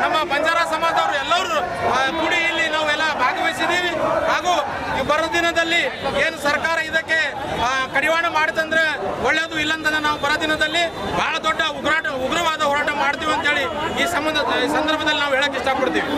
ನಮ್ಮ ಬಂಜಾರ ಸಮಾಜದವರು ಎಲ್ಲರೂ ಕೂಡಿ ಇಲ್ಲಿ ನಾವೆಲ್ಲ ಭಾಗವಹಿಸಿದ್ದೀವಿ. ಹಾಗೂ ಈ ಬರೋ ದಿನದಲ್ಲಿ ಏನು ಸರ್ಕಾರ ಇದಕ್ಕೆ ಕಡಿವಾಣ ಮಾಡುತ್ತಂದ್ರೆ ಒಳ್ಳೆಯದು, ಇಲ್ಲಂತಂದ್ರೆ ನಾವು ಬರೋ ದಿನದಲ್ಲಿ ಬಹಳ ದೊಡ್ಡ ಉಗ್ರವಾದ ಹೋರಾಟ ಮಾಡ್ತೀವಿ ಅಂತೇಳಿ ಈ ಸಂದರ್ಭದಲ್ಲಿ ನಾವು ಹೇಳಕ್ ಇಷ್ಟಪಡ್ತೀವಿ.